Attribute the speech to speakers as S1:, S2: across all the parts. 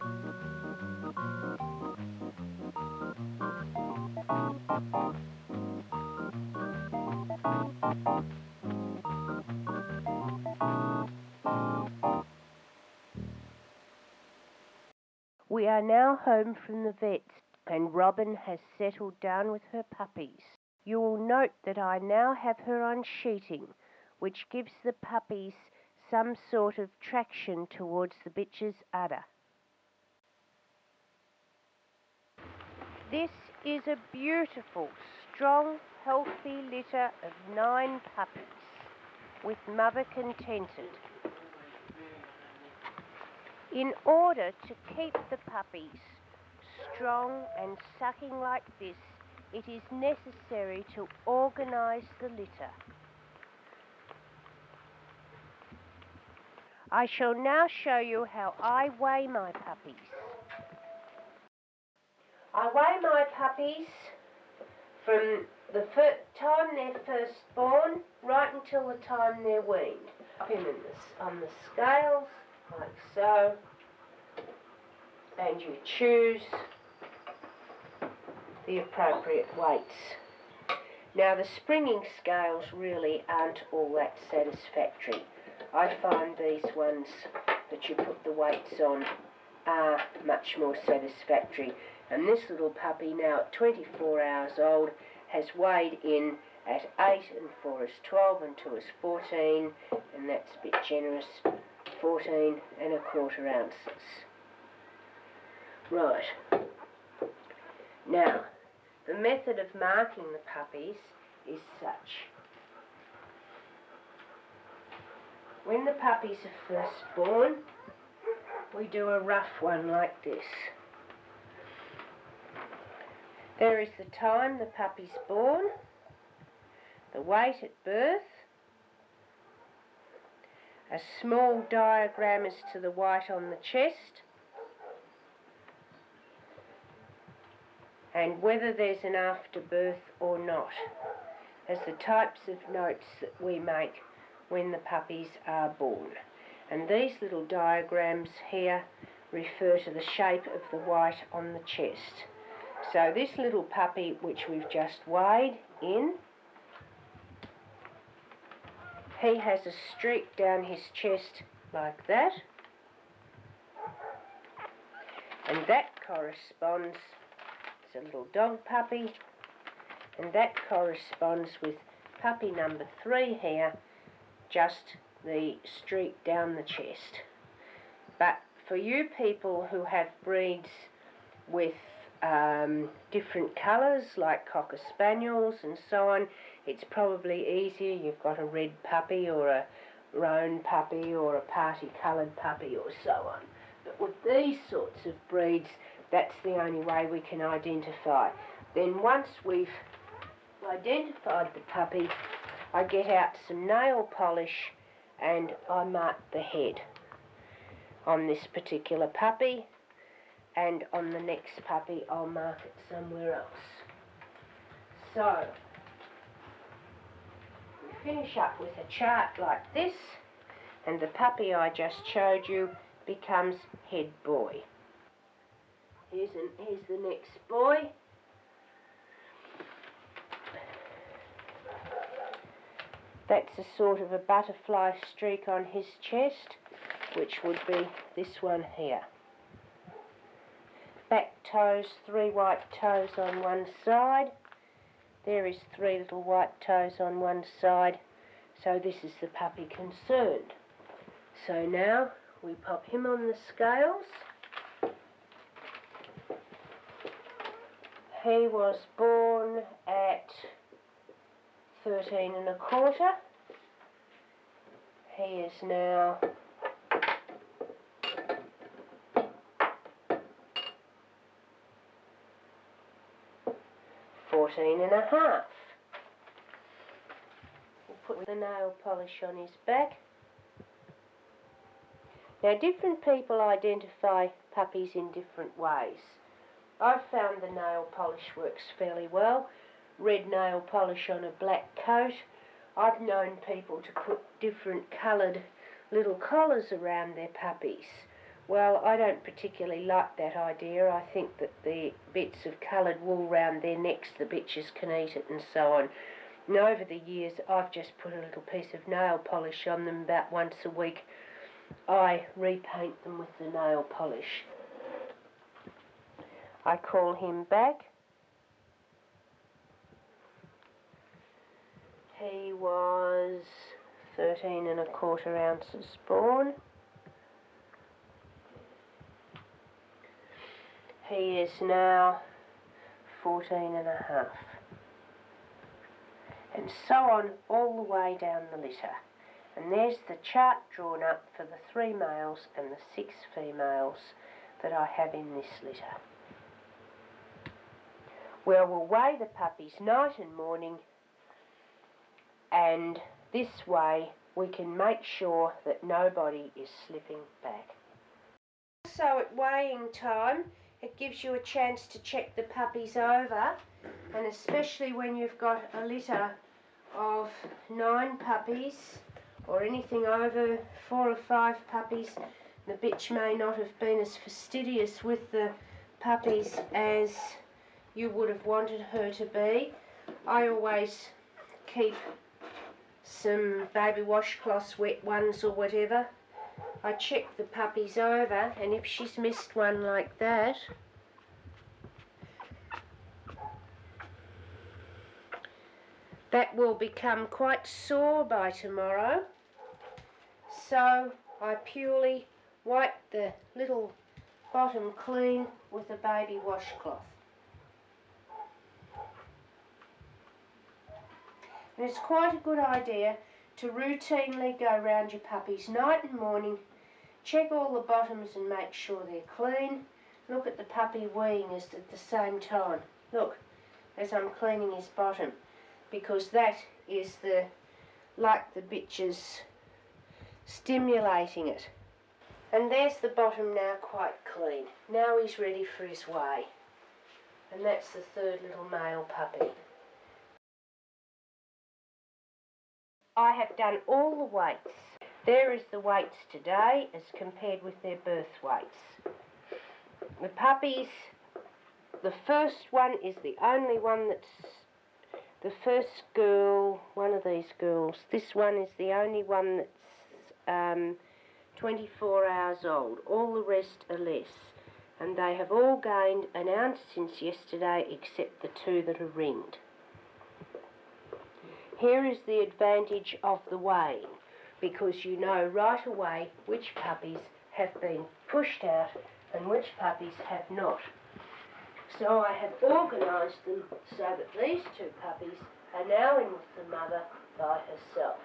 S1: We are now home from the vets, and Robin has settled down with her puppies. You will note that I now have her on sheeting, which gives the puppies some sort of traction towards the bitch's udder. This is a beautiful, strong, healthy litter of 9 puppies, with mother contented. In order to keep the puppies strong and sucking like this, it is necessary to organise the litter. I shall now show you how I weigh my puppies. I weigh my puppies from the time they're first born right until the time they're weaned. I put them on the scales, like so, and you choose the appropriate weights. Now the springing scales really aren't all that satisfactory. I find these ones that you put the weights on are much more satisfactory. And this little puppy, now at 24 hours old, has weighed in at 8 and 4 is 12 and 2 is 14, and that's a bit generous, 14 and a quarter ounces. Right. Now, the method of marking the puppies is such. When the puppies are first born, we do a rough one like this. There is the time the puppy's born, the weight at birth, a small diagram as to the weight on the chest, and whether there's an afterbirth or not, as the types of notes that we make when the puppies are born. And these little diagrams here refer to the shape of the white on the chest. So this little puppy, which we've just weighed in, he has a streak down his chest like that, and that corresponds, it's a little dog puppy, and that corresponds with puppy number 3 here, just the streak down the chest. But for you people who have breeds with different colours, like Cocker Spaniels and so on, it's probably easier. You've got a red puppy or a roan puppy or a party coloured puppy or so on. But with these sorts of breeds, that's the only way we can identify. Then once we've identified the puppy, I get out some nail polish and I mark the head on this particular puppy, and on the next puppy I'll mark it somewhere else. So we finish up with a chart like this, and the puppy I just showed you becomes head boy. Here's the next boy. That's a sort of a butterfly streak on his chest, which would be this one here. Back toes, 3 white toes on one side. There is 3 little white toes on one side. So this is the puppy concerned. So now we pop him on the scales. He was born at 13 and a quarter. He is now 14 and a half. We'll put the nail polish on his back. Now, different people identify puppies in different ways. I've found the nail polish works fairly well. Red nail polish on a black coat. I've known people to put different coloured little collars around their puppies, Well, I don't particularly like that idea. I think that the bits of coloured wool round their necks, the bitches can eat it and so on. And over the years, I've just put a little piece of nail polish on them about once a week. I repaint them with the nail polish. I call him back. He was 13 1/4 ounces born. He is now 14 1/2. And so on all the way down the litter. And there's the chart drawn up for the 3 males and the 6 females that I have in this litter. Well, we'll weigh the puppies night and morning, and this way we can make sure that nobody is slipping back. So at weighing time, it gives you a chance to check the puppies over, and especially when you've got a litter of 9 puppies or anything over 4 or 5 puppies, the bitch may not have been as fastidious with the puppies as you would have wanted her to be. I always keep some baby washcloths, wet ones or whatever. I check the puppies over, and if she's missed one like that, that will become quite sore by tomorrow. So I purely wipe the little bottom clean with a baby washcloth. And it's quite a good idea to routinely go round your puppies night and morning, check all the bottoms and make sure they're clean. Look at the puppy weeing us at the same time. Look, as I'm cleaning his bottom, because that is the bitches stimulating it. And there's the bottom now quite clean. Now he's ready for his weigh. And that's the 3rd little male puppy. I have done all the weights. There is the weights today as compared with their birth weights. The puppies, the first one is the only one that's the first girl, one of these girls. This one is the only one that's 24 hours old. All the rest are less. And they have all gained 1 ounce since yesterday, except the 2 that are ringed. Here is the advantage of the weighing, because you know right away which puppies have been pushed out and which puppies have not. So I have organised them so that these 2 puppies are now in with the mother by herself.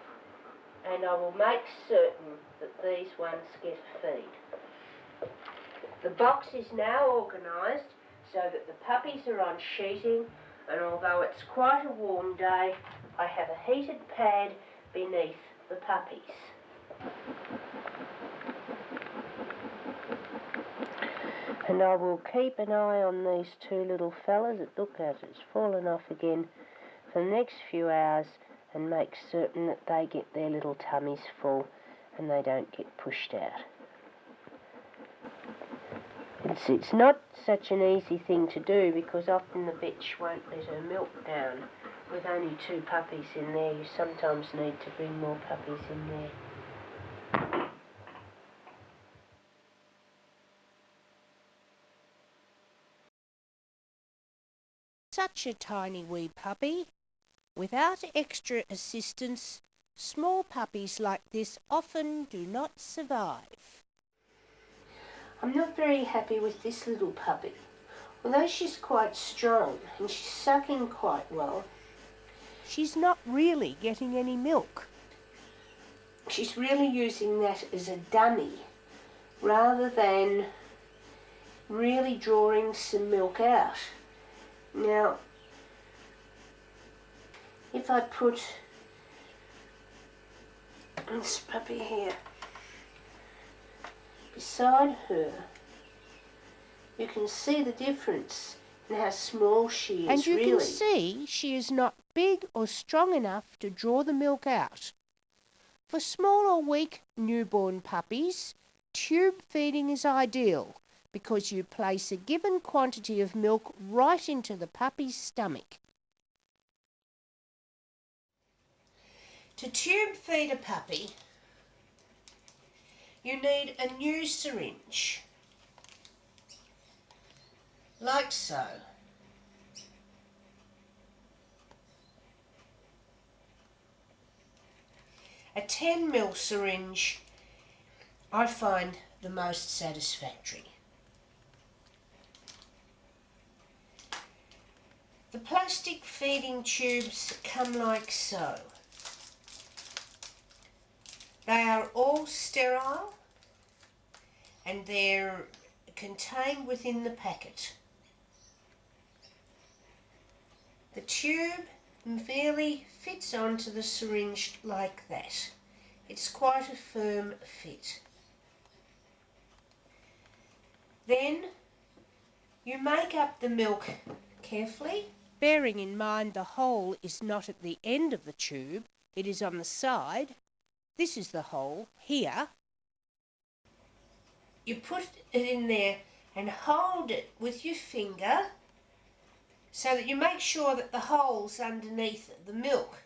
S1: And I will make certain that these ones get a feed. The box is now organised so that the puppies are on sheeting, and although it's quite a warm day, I have a heated pad beneath the puppies. And I will keep an eye on these 2 little fellas. Look at it, it's fallen off again, for the next few hours, and make certain that they get their little tummies full and they don't get pushed out. It's not such an easy thing to do, because often the bitch won't let her milk down. With only 2 puppies in there, you sometimes need to bring more puppies in there. Such a tiny wee puppy. Without extra assistance, small puppies like this often do not survive. I'm not very happy with this little puppy. Although she's quite strong and she's sucking quite well, she's not really getting any milk. She's really using that as a dummy rather than really drawing some milk out. Now, if I put this puppy here beside her, you can see the difference in how small she is. And you can see she is not big or strong enough to draw the milk out. For small or weak newborn puppies, tube feeding is ideal because you place a given quantity of milk right into the puppy's stomach. To tube feed a puppy, you need a new syringe, like so. A 10ml syringe I find the most satisfactory. The plastic feeding tubes come like so. They are all sterile and they're contained within the packet. The tube merely fits onto the syringe like that. It's quite a firm fit. Then you make up the milk carefully, bearing in mind the hole is not at the end of the tube, it is on the side. This is the hole here. You put it in there and hold it with your finger so that you make sure that the hole's underneath the milk.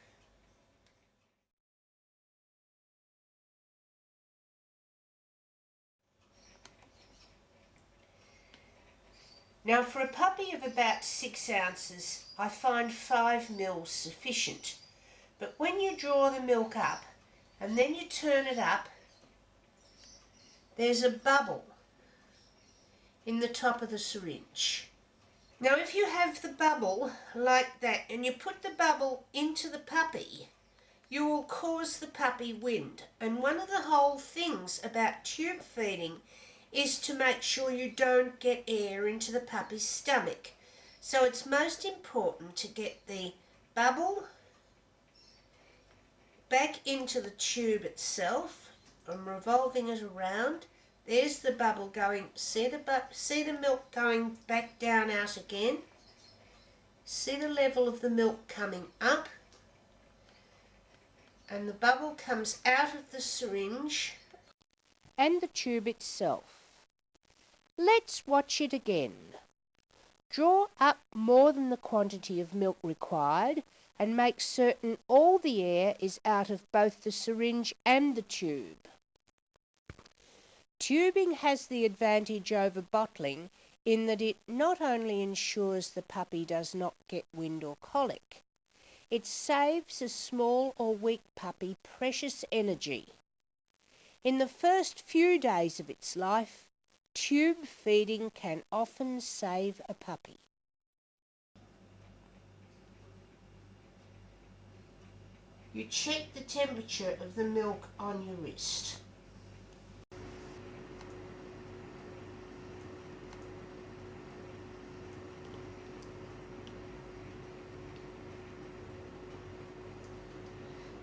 S1: Now for a puppy of about 6 ounces, I find 5ml sufficient. But when you draw the milk up and then you turn it up, there's a bubble in the top of the syringe. Now if you have the bubble like that and you put the bubble into the puppy, you will cause the puppy wind. And one of the whole things about tube feeding is to make sure you don't get air into the puppy's stomach. So it's most important to get the bubble back into the tube itself. I'm revolving it around. There's the bubble going. See the milk going back down out again. See the level of the milk coming up. And the bubble comes out of the syringe and the tube itself. Let's watch it again. Draw up more than the quantity of milk required and make certain all the air is out of both the syringe and the tube. Tubing has the advantage over bottling in that it not only ensures the puppy does not get wind or colic, it saves a small or weak puppy precious energy. In the first few days of its life, tube feeding can often save a puppy. You check the temperature of the milk on your wrist.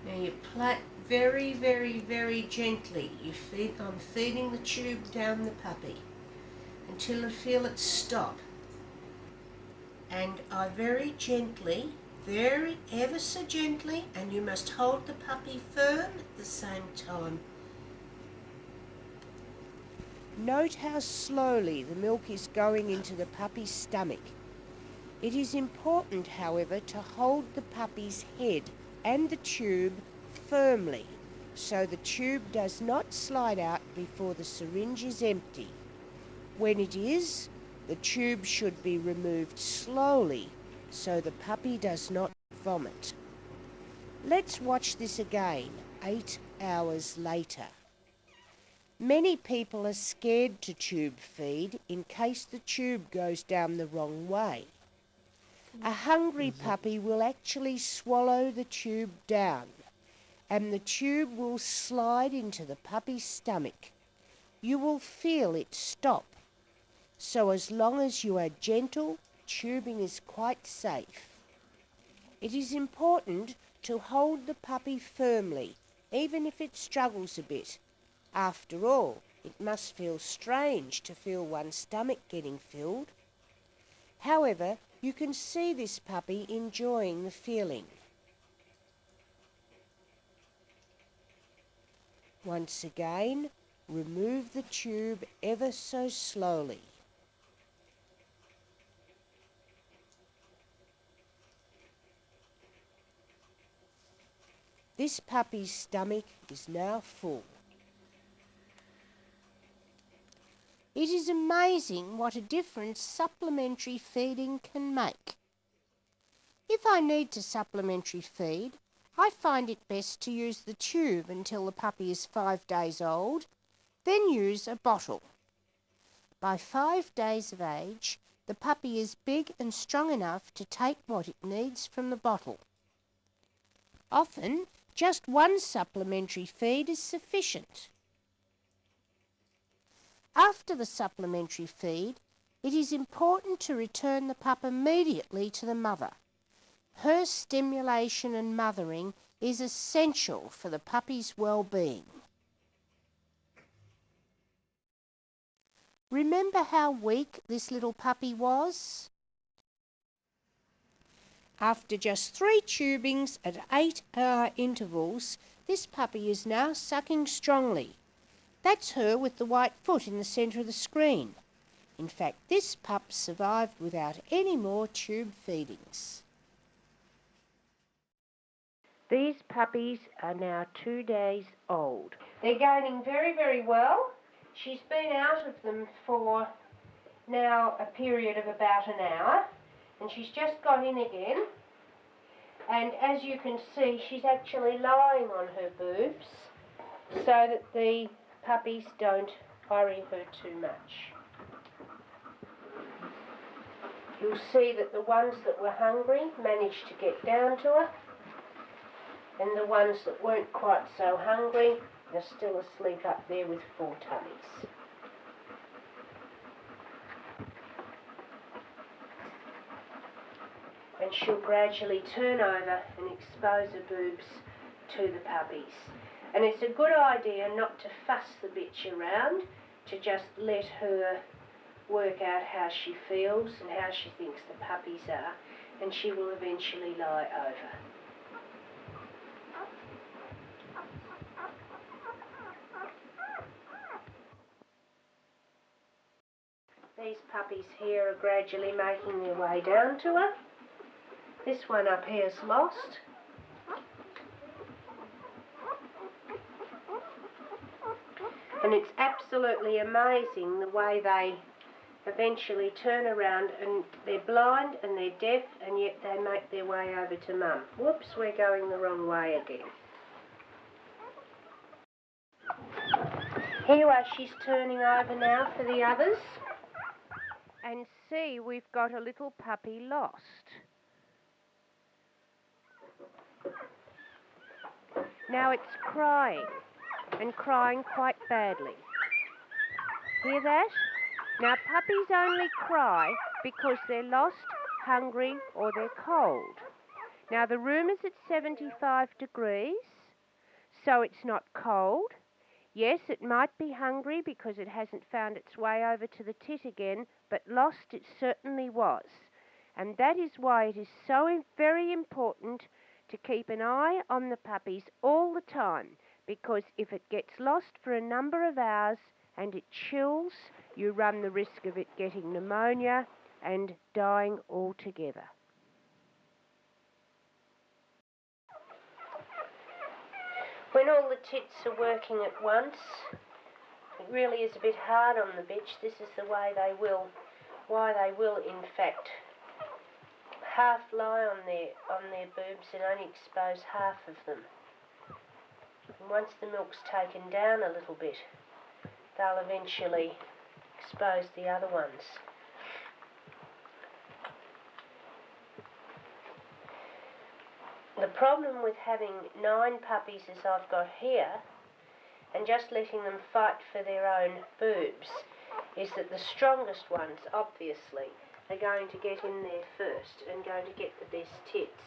S1: Now you play very, very, very gently. I'm feeding the tube down the puppy until I feel it stop. And I very gently, ever so gently, and you must hold the puppy firm at the same time. Note how slowly the milk is going into the puppy's stomach. It is important, however, to hold the puppy's head and the tube firmly so the tube does not slide out before the syringe is empty. When it is, the tube should be removed slowly so the puppy does not vomit. Let's watch this again 8 hours later. Many people are scared to tube feed in case the tube goes down the wrong way. A hungry puppy will actually swallow the tube down, and the tube will slide into the puppy's stomach. You will feel it stop. So as long as you are gentle, tubing is quite safe. It is important to hold the puppy firmly, even if it struggles a bit. After all, it must feel strange to feel one's stomach getting filled. However, you can see this puppy enjoying the feeling. Once again, remove the tube ever so slowly. This puppy's stomach is now full. It is amazing what a difference supplementary feeding can make. If I need to supplementary feed, I find it best to use the tube until the puppy is 5 days old, then use a bottle. By 5 days of age, the puppy is big and strong enough to take what it needs from the bottle. Often, just one supplementary feed is sufficient. After the supplementary feed, it is important to return the pup immediately to the mother. Her stimulation and mothering is essential for the puppy's well-being. Remember how weak this little puppy was? After just 3 tubings at 8-hour intervals, this puppy is now sucking strongly. That's her with the white foot in the centre of the screen. In fact, this pup survived without any more tube feedings. These puppies are now 2 days old. They're gaining very, very well. She's been out of them for now a period of about an hour, and she's just got in again. And as you can see, she's actually lying on her boobs so that the puppies don't worry her too much. You'll see that the ones that were hungry managed to get down to her, and the ones that weren't quite so hungry are still asleep up there with 4 tummies. And she'll gradually turn over and expose her boobs to the puppies. And it's a good idea not to fuss the bitch around, to just let her work out how she feels and how she thinks the puppies are, and she will eventually lie over. These puppies here are gradually making their way down to her. This one up here is lost. And it's absolutely amazing the way they eventually turn around, and they're blind and they're deaf, and yet they make their way over to Mum. Whoops, we're going the wrong way again. Here she's turning over now for the others. And see, we've got a little puppy lost. Now it's crying, and crying quite badly. Hear that? Now puppies only cry because they're lost, hungry, or they're cold. Now the room is at 75 degrees, so it's not cold. Yes, it might be hungry because it hasn't found its way over to the tit again, but lost it certainly was. And that is why it is so very important to keep an eye on the puppies all the time, because if it gets lost for a number of hours and it chills, you run the risk of it getting pneumonia and dying altogether. When all the tits are working at once, it really is a bit hard on the bitch. This is the way they will, why they will in fact half lie on their boobs and only expose half of them. And once the milk's taken down a little bit, they'll eventually expose the other ones. The problem with having 9 puppies as I've got here and just letting them fight for their own boobs is that the strongest ones, obviously, are going to get in there first and going to get the best tits.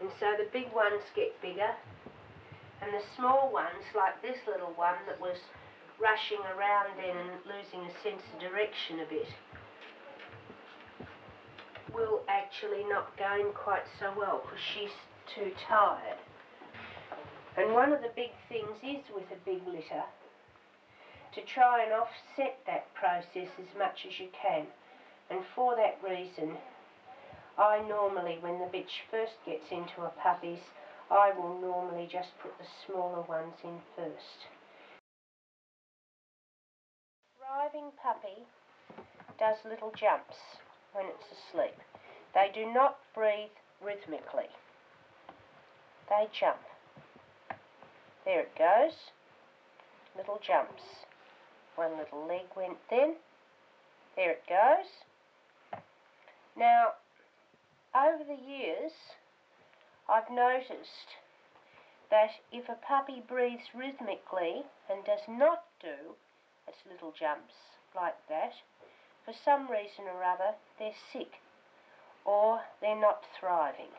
S1: And so the big ones get bigger, and the small ones, like this little one that was rushing around then and losing a sense of direction a bit, will actually not gain quite so well because she's too tired. And one of the big things is with a big litter to try and offset that process as much as you can. And for that reason, I normally, when the bitch first gets into her puppies, I will normally just put the smaller ones in first. Thriving puppy does little jumps when it's asleep. They do not breathe rhythmically. They jump. There it goes. Little jumps. One little leg went then. There it goes. Now, over the years, I've noticed that if a puppy breathes rhythmically and does not do its little jumps like that, for some reason or other, they're sick or they're not thriving.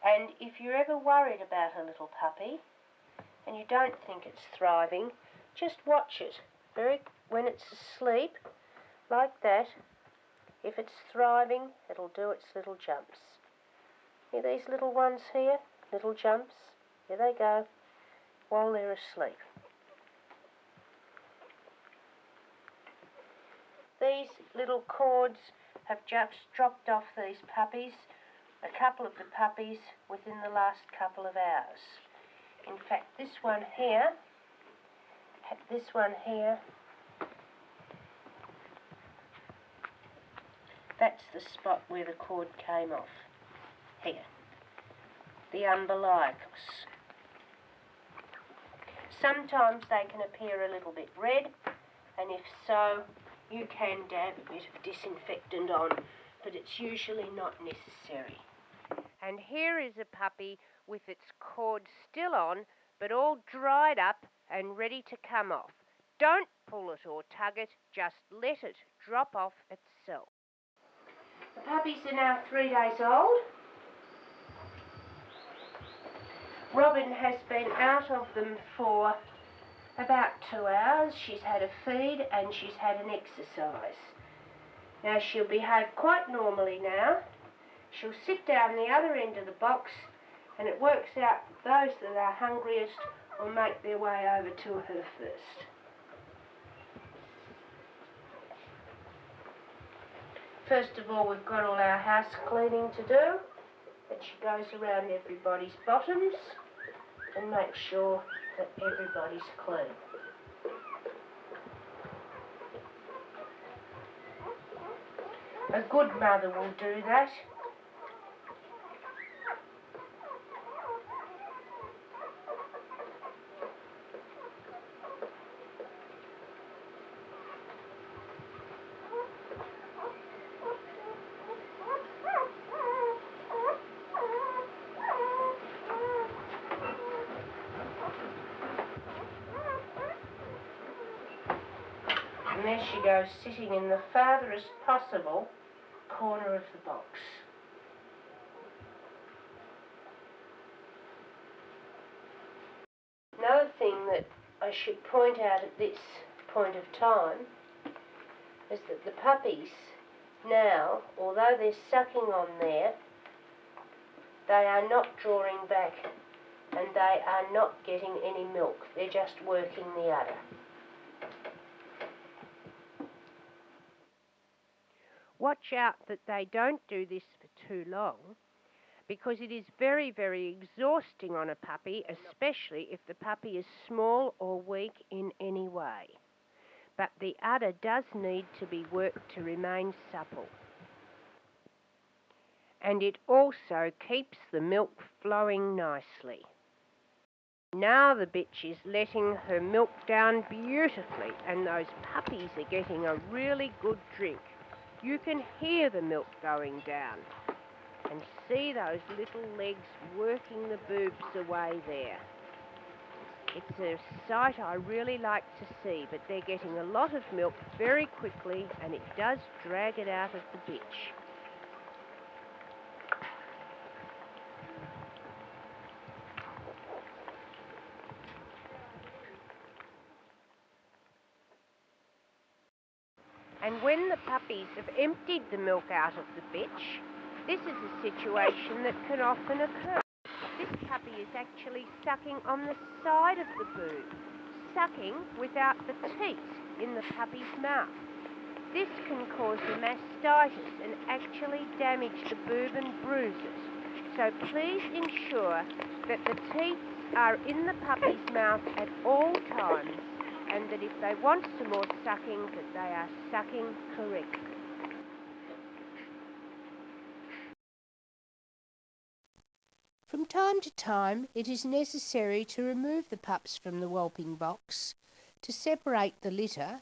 S1: And if you're ever worried about a little puppy and you don't think it's thriving, just watch it. When it's asleep, like that, if it's thriving, it'll do its little jumps. See these little ones here? Little jumps. Here they go, while they're asleep. These little cords have just dropped off these puppies, a couple of the puppies within the last couple of hours. In fact, this one here, that's the spot where the cord came off. Here, the umbilicus. Sometimes they can appear a little bit red, and if so, you can dab a bit of disinfectant on, but it's usually not necessary. And here is a puppy with its cord still on, but all dried up and ready to come off. Don't pull it or tug it, just let it drop off itself. The puppies are now 3 days old. Robin has been out of them for about 2 hours. She's had a feed and she's had an exercise. Now she'll behave quite normally now. She'll sit down the other end of the box, and it works out those that are hungriest will make their way over to her first. First of all, we've got all our house cleaning to do. And she goes around everybody's bottoms and makes sure that everybody's clean. A good mother will do that. And there she goes, sitting in the farthest possible corner of the box. Another thing that I should point out at this point of time is that the puppies now, although they're sucking on there, they are not drawing back and they are not getting any milk. They're just working the udder. Watch out that they don't do this for too long, because it is very, very exhausting on a puppy, especially if the puppy is small or weak in any way. But the udder does need to be worked to remain supple. And it also keeps the milk flowing nicely. Now the bitch is letting her milk down beautifully, and those puppies are getting a really good drink. You can hear the milk going down and see those little legs working the boobs away there. It's a sight I really like to see, but they're getting a lot of milk very quickly, and it does drag it out of the bitch. And when the puppies have emptied the milk out of the bitch, this is a situation that can often occur. This puppy is actually sucking on the side of the boob, sucking without the teat in the puppy's mouth. This can cause the mastitis and actually damage the boob and bruises. So please ensure that the teats are in the puppy's mouth at all times, and that if they want some more sucking, that they are sucking correctly. From time to time, it is necessary to remove the pups from the whelping box to separate the litter,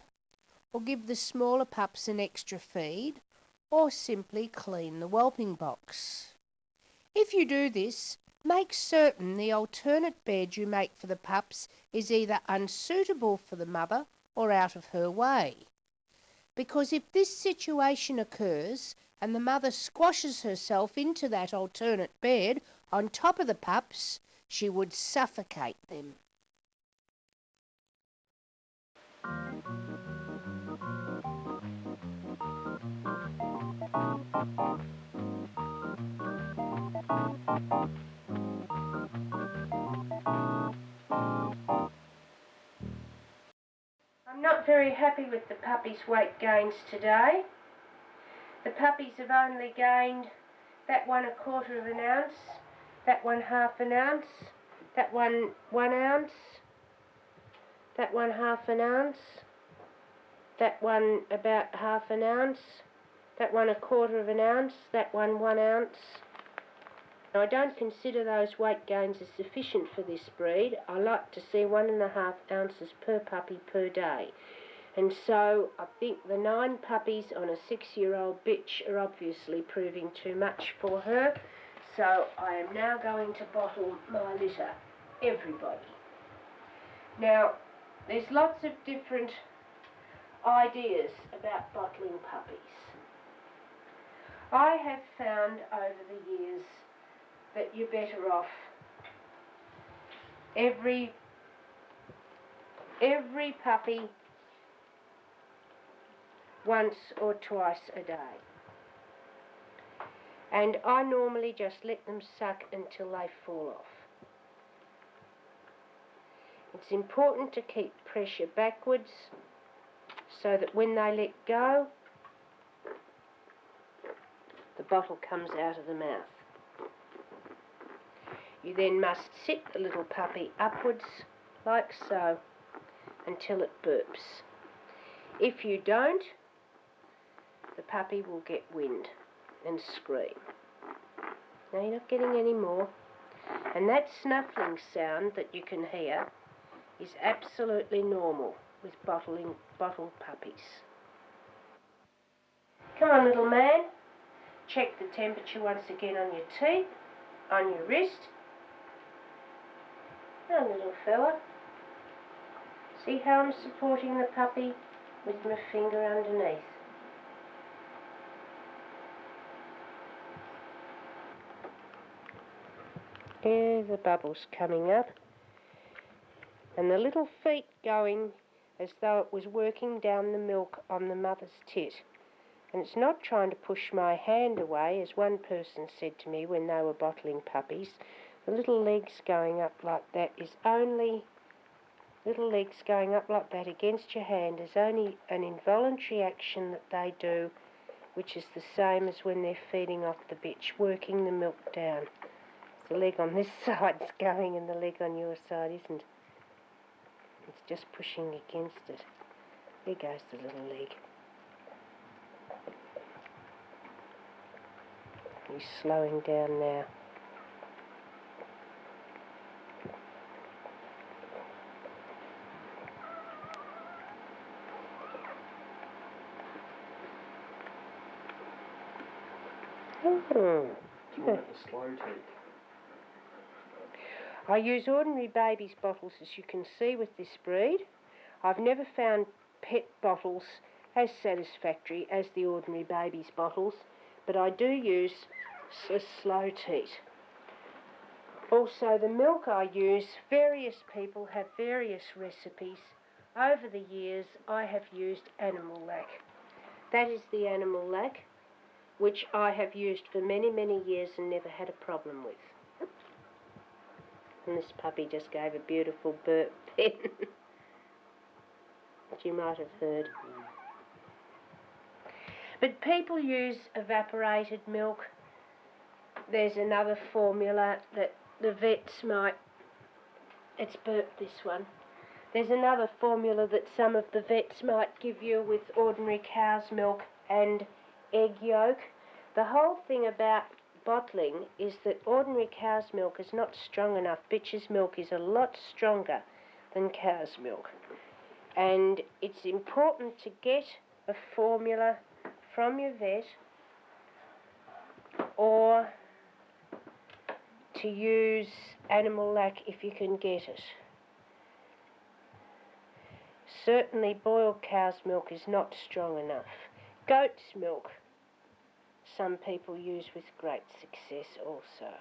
S1: or give the smaller pups an extra feed, or simply clean the whelping box. If you do this, make certain the alternate bed you make for the pups is either unsuitable for the mother or out of her way. Because if this situation occurs and the mother squashes herself into that alternate bed on top of the pups, she would suffocate them. I'm not very happy with the puppies' weight gains today. The puppies have only gained that one 1/4 of an ounce, that one 1/2 an ounce, that one 1 ounce, that one 1/2 an ounce, that one about 1/2 an ounce, that one 1/4 of an ounce, that one 1 ounce. Now, I don't consider those weight gains as sufficient for this breed. I like to see 1.5 ounces per puppy per day. And so I think the 9 puppies on a 6-year-old bitch are obviously proving too much for her. So I am now going to bottle my litter, everybody. Now, there's lots of different ideas about bottling puppies. I have found over the years that you're better off every puppy once or twice a day. And I normally just let them suck until they fall off. It's important to keep pressure backwards so that when they let go, the bottle comes out of the mouth. You then must sit the little puppy upwards, like so, until it burps. If you don't, the puppy will get wind and scream. Now, you're not getting any more. And that snuffling sound that you can hear is absolutely normal with bottled puppies. Come on, little man. Check the temperature once again on your teeth, on your wrist. Now, little fella. See how I'm supporting the puppy with my finger underneath. There's the bubbles coming up. And the little feet going as though it was working down the milk on the mother's tit. And it's not trying to push my hand away, as one person said to me when they were bottling puppies. The little legs going up like that is only... Little legs going up like that against your hand is only an involuntary action that they do, which is the same as when they're feeding off the bitch, working the milk down. The leg on this side's going and the leg on your side isn't. It's just pushing against it. There goes the little leg. He's slowing down now.
S2: Do you want the slow teat?
S1: I use ordinary baby's bottles, as you can see, with this breed. I've never found pet bottles as satisfactory as the ordinary baby's bottles, but I do use a slow teat. Also, the milk I use, various people have various recipes. Over the years, I have used animal lac. That is the animal lac, which I have used for many, many years and never had a problem with. And this puppy just gave a beautiful burp then. as you might have heard. But people use evaporated milk. There's another formula that the vets might... It's burped, this one. There's another formula that some of the vets might give you with ordinary cow's milk and egg yolk. The whole thing about bottling is that ordinary cow's milk is not strong enough. Bitch's milk is a lot stronger than cow's milk. And it's important to get a formula from your vet or to use animal lac if you can get it. Certainly boiled cow's milk is not strong enough. Goat's milk, some people use with great success also.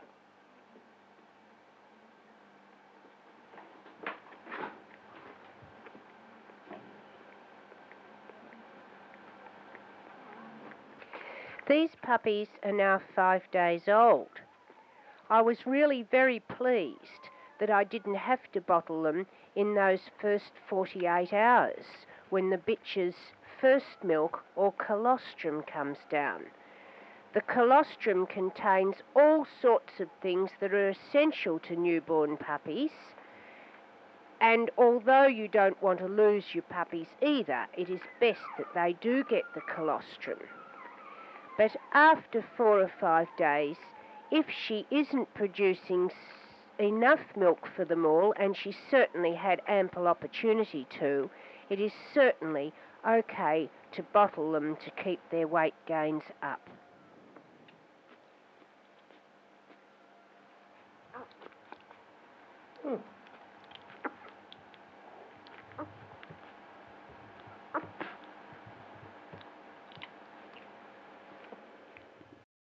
S1: These puppies are now 5 days old. I was really very pleased that I didn't have to bottle them in those first 48 hours when the bitch's first milk or colostrum comes down. The colostrum contains all sorts of things that are essential to newborn puppies, and although you don't want to lose your puppies either, it is best that they do get the colostrum. But after 4 or 5 days, if she isn't producing enough milk for them all, and she certainly had ample opportunity to, it is certainly okay to bottle them to keep their weight gains up.